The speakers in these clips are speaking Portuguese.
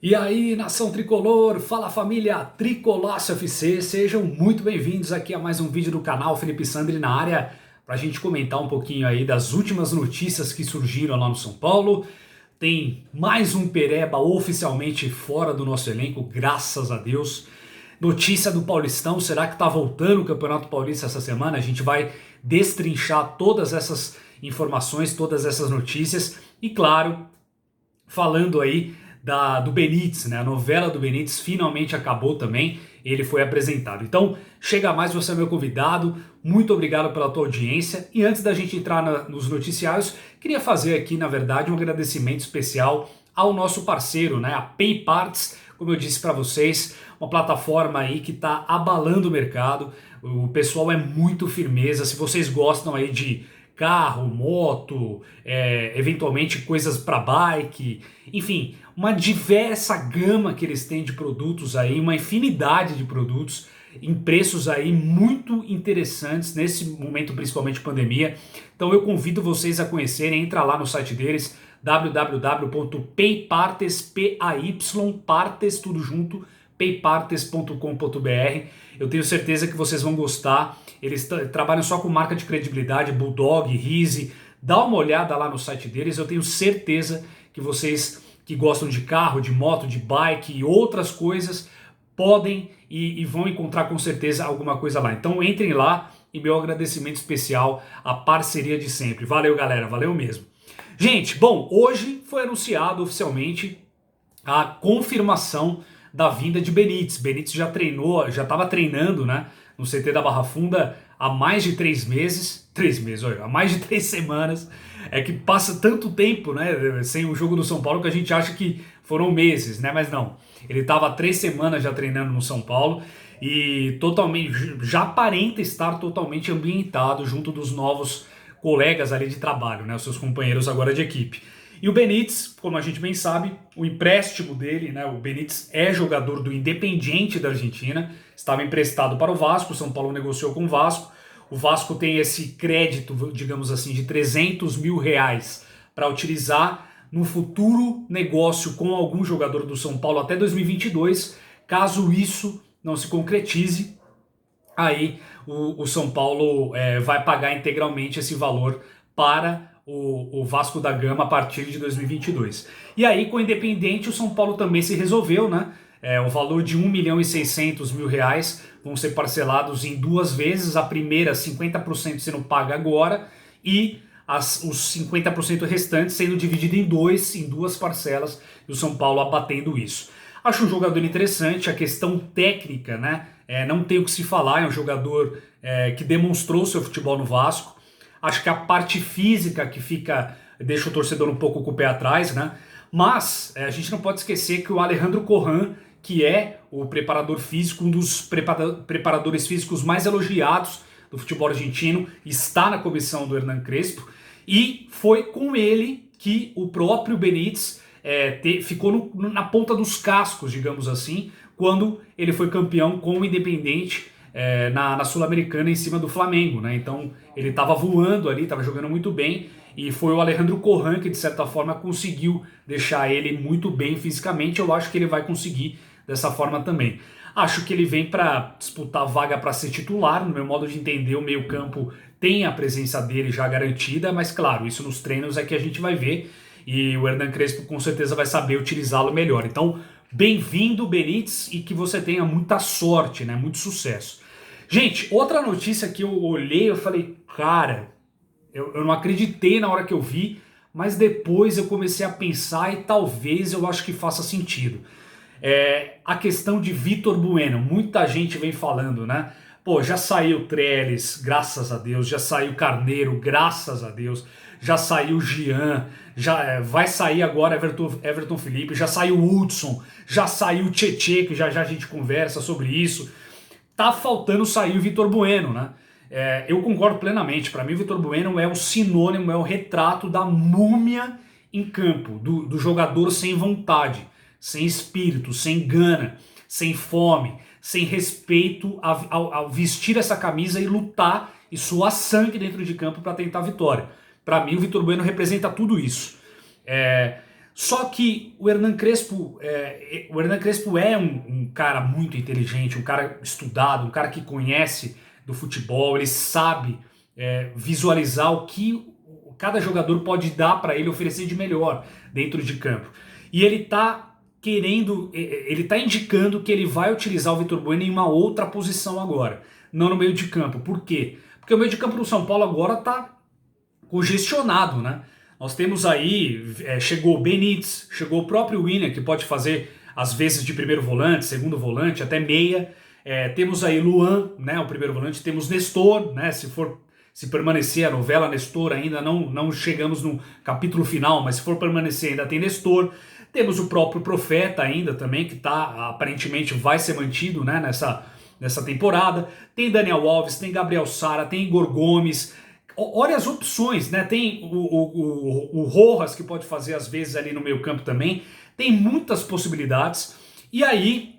E aí, nação tricolor, fala família Tricolaço FC, sejam muito bem-vindos aqui a mais um vídeo do canal. Felipe Sandri na área para a gente comentar um pouquinho aí das últimas notícias que surgiram lá no São Paulo. Tem mais um Pereba oficialmente fora do nosso elenco, graças a Deus. Notícia do Paulistão, será que tá voltando o Campeonato Paulista essa semana? A gente vai destrinchar todas essas informações, todas essas notícias e, claro, falando aí do Benítez, né? A novela do Benítez finalmente acabou também, ele foi apresentado. Então, chega mais, você é meu convidado, muito obrigado pela tua audiência. E antes da gente entrar nos noticiários, queria fazer aqui, na verdade, um agradecimento especial ao nosso parceiro, né? A PayParts, como eu disse para vocês, uma plataforma aí que está abalando o mercado. O pessoal é muito firmeza. Se vocês gostam aí de carro, moto, eventualmente coisas para bike, enfim, uma diversa gama que eles têm de produtos aí, uma infinidade de produtos em preços aí muito interessantes nesse momento, principalmente de pandemia. Então eu convido vocês a conhecerem, entra lá no site deles, www.paypartes, Partes, tudo junto, paypartes.com.br. Eu tenho certeza que vocês vão gostar. Eles trabalham só com marca de credibilidade, Bulldog, Rise. Dá uma olhada lá no site deles. Eu tenho certeza que vocês que gostam de carro, de moto, de bike e outras coisas podem e vão encontrar com certeza alguma coisa lá. Então entrem lá e meu agradecimento especial à parceria de sempre. Valeu, galera. Valeu mesmo. Gente, bom, hoje foi anunciado oficialmente a confirmação da vinda de Benítez. Benítez já treinou, já estava treinando, né, no CT da Barra Funda há mais de 3 meses. 3 meses, olha, há mais de 3 semanas. É que passa tanto tempo, né, sem o jogo do São Paulo que a gente acha que foram meses, né, mas não. Ele estava há 3 semanas já treinando no São Paulo e totalmente, já aparenta estar totalmente ambientado junto dos novos colegas ali de trabalho, né, os seus companheiros agora de equipe. E o Benítez, como a gente bem sabe, o empréstimo dele, né? O Benítez é jogador do Independiente da Argentina, estava emprestado para o Vasco, o São Paulo negociou com o Vasco. O Vasco tem esse crédito, digamos assim, de 300 mil reais para utilizar no futuro negócio com algum jogador do São Paulo até 2022. Caso isso não se concretize, aí o São Paulo vai pagar integralmente esse valor para o Vasco da Gama a partir de 2022. E aí, com o Independente, o São Paulo também se resolveu, né? O valor de 1.600.000 reais vão ser parcelados em 2 vezes, a primeira 50% sendo paga agora e os 50% restantes sendo dividido em duas parcelas, e o São Paulo abatendo isso. Acho um jogador interessante, a questão técnica, né? Não tem o que se falar, é um jogador que demonstrou seu futebol no Vasco. Acho que a parte física que deixa o torcedor um pouco com o pé atrás, né? Mas a gente não pode esquecer que o Alejandro Corran, que é o preparador físico, um dos preparadores físicos mais elogiados do futebol argentino, está na comissão do Hernan Crespo, e foi com ele que o próprio Benítez ficou na ponta dos cascos, digamos assim, quando ele foi campeão com o Independiente na Sul-Americana em cima do Flamengo, né? Então ele estava voando ali, estava jogando muito bem, e foi o Alejandro Corran que de certa forma conseguiu deixar ele muito bem fisicamente. Eu acho que ele vai conseguir dessa forma também. Acho que ele vem para disputar vaga para ser titular. No meu modo de entender, o meio-campo tem a presença dele já garantida, mas claro, isso nos treinos é que a gente vai ver, e o Hernan Crespo com certeza vai saber utilizá-lo melhor. Então, bem-vindo, Benítez, e que você tenha muita sorte, né? Muito sucesso. Gente, outra notícia que eu olhei, eu falei, cara, eu não acreditei na hora que eu vi, mas depois eu comecei a pensar e talvez eu acho que faça sentido. A questão de Vitor Bueno, muita gente vem falando, né? Pô, já saiu Trellis, graças a Deus, já saiu Carneiro, graças a Deus, já saiu Jean, já vai sair agora Everton Felipe, já saiu Hudson, já saiu Tietê, que já já a gente conversa sobre isso. Tá faltando sair o Vitor Bueno, né? Eu concordo plenamente. Para mim, o Vitor Bueno é o sinônimo, é o retrato da múmia em campo, do jogador sem vontade, sem espírito, sem gana, sem fome, sem respeito ao vestir essa camisa e lutar e suar sangue dentro de campo para tentar a vitória. Para mim, o Vitor Bueno representa tudo isso. Só que o Hernan Crespo é um cara muito inteligente, um cara estudado, um cara que conhece do futebol, ele sabe visualizar o que cada jogador pode dar para ele, oferecer de melhor dentro de campo. E ele tá ele tá indicando que ele vai utilizar o Vitor Bueno em uma outra posição agora, não no meio de campo. Por quê? Porque o meio de campo do São Paulo agora tá congestionado, né? Nós temos aí, chegou o Benítez, chegou o próprio William, que pode fazer às vezes de primeiro volante, segundo volante, até meia. Temos aí Luan, né, o primeiro volante, temos Nestor, né, se permanecer a novela Nestor, ainda não chegamos no capítulo final, mas se for permanecer ainda tem Nestor. Temos o próprio Profeta ainda também, que aparentemente vai ser mantido, né, nessa temporada. Tem Daniel Alves, tem Gabriel Sara, tem Igor Gomes. Olha as opções, né? Tem o Rojas, que pode fazer às vezes ali no meio campo também. Tem muitas possibilidades. E aí,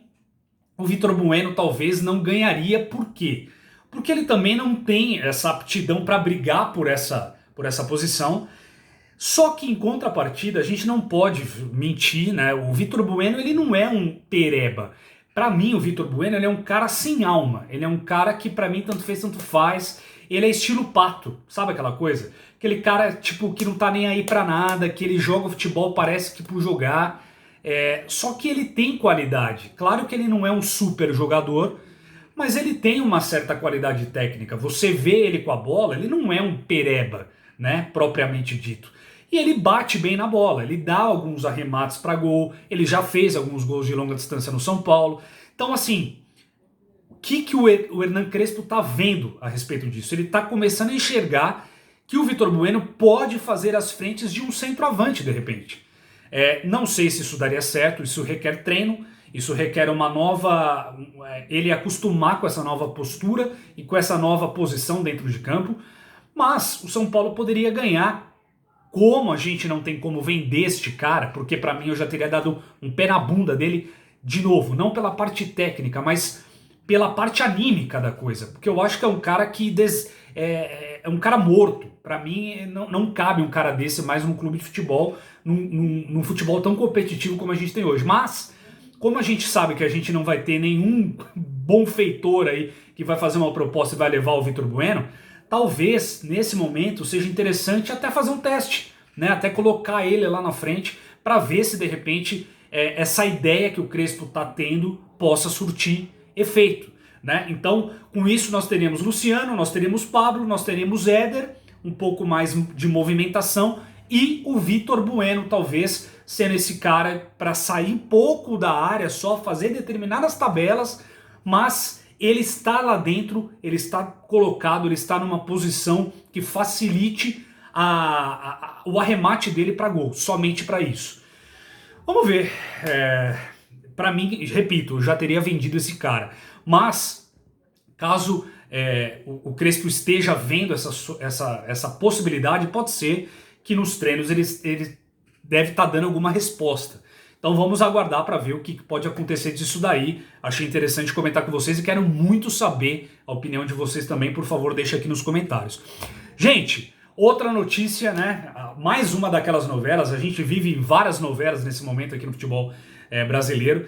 o Vitor Bueno talvez não ganharia. Por quê? Porque ele também não tem essa aptidão para brigar por essa posição. Só que em contrapartida, a gente não pode mentir, né? O Vitor Bueno, ele não é um pereba. Para mim, o Vitor Bueno, ele é um cara sem alma. Ele é um cara que para mim tanto fez, tanto faz. Ele é estilo Pato, sabe aquela coisa? Aquele cara tipo que não tá nem aí pra nada, que ele joga futebol, parece que por jogar. Só que ele tem qualidade. Claro que ele não é um super jogador, mas ele tem uma certa qualidade técnica. Você vê ele com a bola, ele não é um pereba, né, propriamente dito. E ele bate bem na bola, ele dá alguns arremates para gol, ele já fez alguns gols de longa distância no São Paulo. Então, assim, o que o Hernan Crespo tá vendo a respeito disso? Ele tá começando a enxergar que o Vitor Bueno pode fazer as frentes de um centroavante, de repente. Não sei se isso daria certo, isso requer treino, isso requer uma nova... ele acostumar com essa nova postura e com essa nova posição dentro de campo, mas o São Paulo poderia ganhar. Como a gente não tem como vender este cara, porque para mim eu já teria dado um pé na bunda dele de novo, não pela parte técnica, mas pela parte anímica da coisa, porque eu acho que é um cara que é um cara morto. Para mim não cabe um cara desse mais num clube de futebol, num futebol tão competitivo como a gente tem hoje. Mas como a gente sabe que a gente não vai ter nenhum bom feitor aí que vai fazer uma proposta e vai levar o Vitor Bueno, talvez nesse momento seja interessante até fazer um teste, né? Até colocar ele lá na frente para ver se de repente essa ideia que o Crespo está tendo possa surtir efeito, né? Então, com isso nós teremos Luciano, nós teremos Pablo, nós teremos Éder, um pouco mais de movimentação, e o Vitor Bueno talvez sendo esse cara para sair um pouco da área, só fazer determinadas tabelas, mas ele está lá dentro, ele está colocado, ele está numa posição que facilite o arremate dele para gol, somente para isso. Vamos ver. Para mim, repito, eu já teria vendido esse cara. Mas, caso o Crespo esteja vendo essa possibilidade, pode ser que nos treinos ele deve estar dando alguma resposta. Então vamos aguardar para ver o que pode acontecer disso daí. Achei interessante comentar com vocês e quero muito saber a opinião de vocês também. Por favor, deixa aqui nos comentários. Gente, outra notícia, né? Mais uma daquelas novelas. A gente vive em várias novelas nesse momento aqui no futebol brasileiro.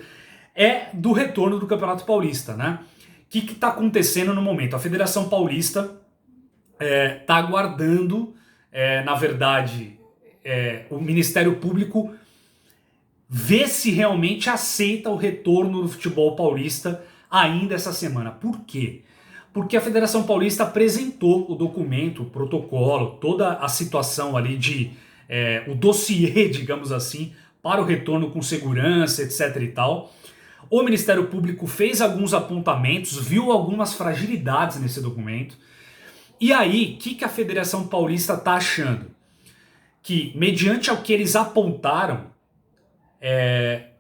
É do retorno do Campeonato Paulista, né? O que está acontecendo no momento? A Federação Paulista está aguardando, na verdade, o Ministério Público ver se realmente aceita o retorno do futebol paulista ainda essa semana. Por quê? Porque a Federação Paulista apresentou o documento, o protocolo, toda a situação ali o dossiê, digamos assim, para o retorno com segurança, etc e tal. O Ministério Público fez alguns apontamentos, viu algumas fragilidades nesse documento. E aí, o que a Federação Paulista está achando? Que, mediante ao que eles apontaram,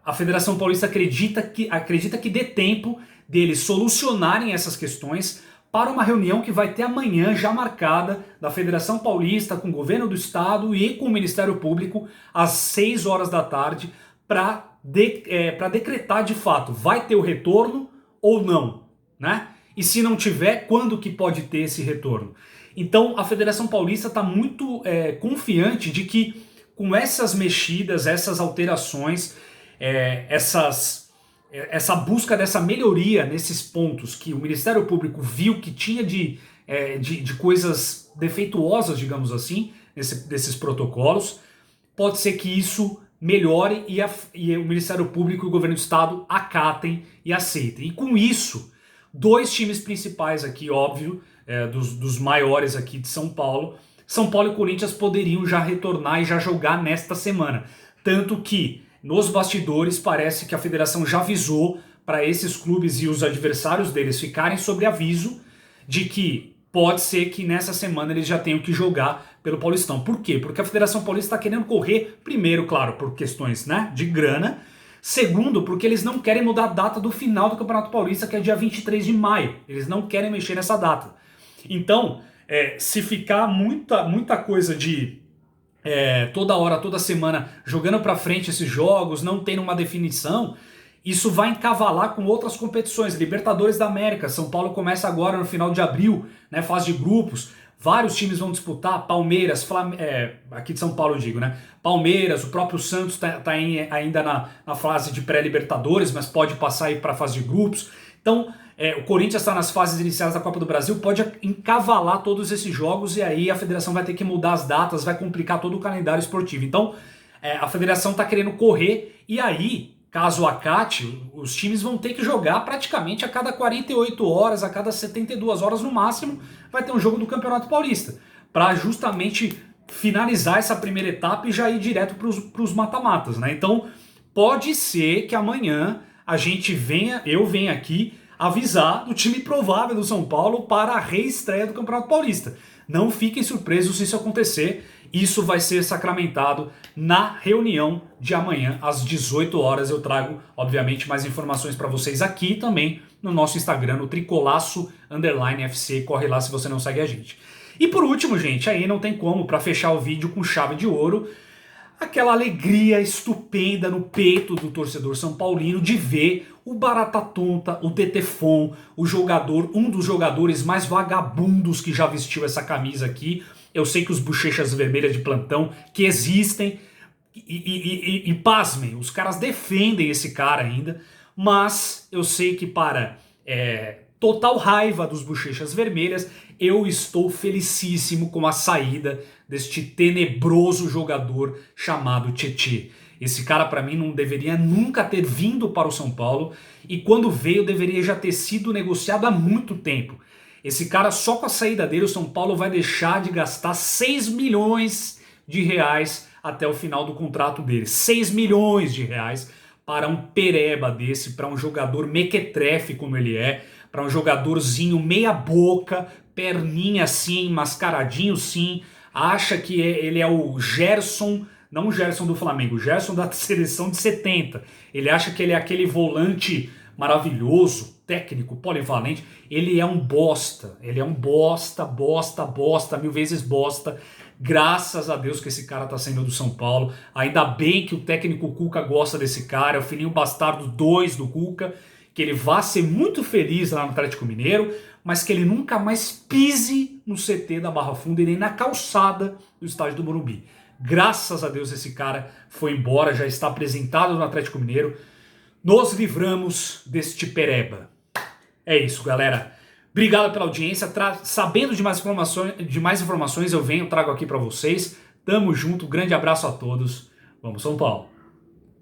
a Federação Paulista acredita que dê tempo deles solucionarem essas questões para uma reunião que vai ter amanhã já marcada da Federação Paulista com o governo do estado e com o Ministério Público às 6 horas da tarde para decretar de fato, vai ter o retorno ou não, né? E se não tiver, quando que pode ter esse retorno? Então a Federação Paulista está muito confiante de que com essas mexidas, essas alterações, essa busca dessa melhoria nesses pontos que o Ministério Público viu que tinha de coisas defeituosas, digamos assim, desses protocolos, pode ser que isso melhore e o Ministério Público e o Governo do Estado acatem e aceitem. E com isso, dois times principais aqui, óbvio, dos maiores aqui de São Paulo e Corinthians poderiam já retornar e já jogar nesta semana. Tanto que nos bastidores parece que a federação já avisou para esses clubes e os adversários deles ficarem sob aviso de que pode ser que nessa semana eles já tenham que jogar pelo Paulistão. Por quê? Porque a Federação Paulista está querendo correr, primeiro, claro, por questões, né, de grana. Segundo, porque eles não querem mudar a data do final do Campeonato Paulista, que é dia 23 de maio. Eles não querem mexer nessa data. Então, se ficar muita coisa de toda hora, toda semana, jogando para frente esses jogos, não tendo uma definição, isso vai encavalar com outras competições. Libertadores da América, São Paulo começa agora no final de abril, né, fase de grupos. Vários times vão disputar, Palmeiras, aqui de São Paulo eu digo, né? Palmeiras, o próprio Santos está ainda na fase de pré-libertadores, mas pode passar aí para a fase de grupos. Então, o Corinthians está nas fases iniciais da Copa do Brasil, pode encavalar todos esses jogos e aí a federação vai ter que mudar as datas, vai complicar todo o calendário esportivo. Então, a federação está querendo correr e aí, caso acate, os times vão ter que jogar praticamente a cada 48 horas, a cada 72 horas no máximo, vai ter um jogo do Campeonato Paulista, para justamente finalizar essa primeira etapa e já ir direto para os mata-matas, né? Então, pode ser que amanhã eu venha aqui avisar do time provável do São Paulo para a reestreia do Campeonato Paulista. Não fiquem surpresos se isso acontecer. Isso vai ser sacramentado na reunião de amanhã, às 18 horas. Eu trago, obviamente, mais informações para vocês aqui também no nosso Instagram, no Tricolaço_FC. Corre lá se você não segue a gente. E por último, gente, aí não tem como, para fechar o vídeo com chave de ouro, aquela alegria estupenda no peito do torcedor são paulino de ver o Barata Tonta, o Tetefon, um dos jogadores mais vagabundos que já vestiu essa camisa aqui. Eu sei que os bochechas vermelhas de plantão que existem, e pasmem, os caras defendem esse cara ainda, mas eu sei que para total raiva dos bochechas vermelhas, eu estou felicíssimo com a saída deste tenebroso jogador chamado Tietê. Esse cara, para mim, não deveria nunca ter vindo para o São Paulo e quando veio deveria já ter sido negociado há muito tempo. Esse cara, só com a saída dele, o São Paulo vai deixar de gastar 6 milhões de reais até o final do contrato dele. 6 milhões de reais para um pereba desse, para um jogador mequetrefe como ele é, para um jogadorzinho meia boca, perninha assim, mascaradinho sim, acha que ele é o Gerson, não o Gerson do Flamengo, o Gerson da seleção de 70. Ele acha que ele é aquele volante maravilhoso, técnico, polivalente. Ele é um bosta, bosta, mil vezes bosta. Graças a Deus que esse cara tá saindo do São Paulo. Ainda bem que o técnico Cuca gosta desse cara, é o filhinho bastardo 2 do Cuca, que ele vá ser muito feliz lá no Atlético Mineiro, mas que ele nunca mais pise no CT da Barra Funda e nem na calçada do estádio do Morumbi. Graças a Deus esse cara foi embora, já está apresentado no Atlético Mineiro. Nos livramos deste pereba. É isso, galera. Obrigado pela audiência. Sabendo de mais informações, eu trago aqui para vocês. Tamo junto, grande abraço a todos. Vamos São Paulo.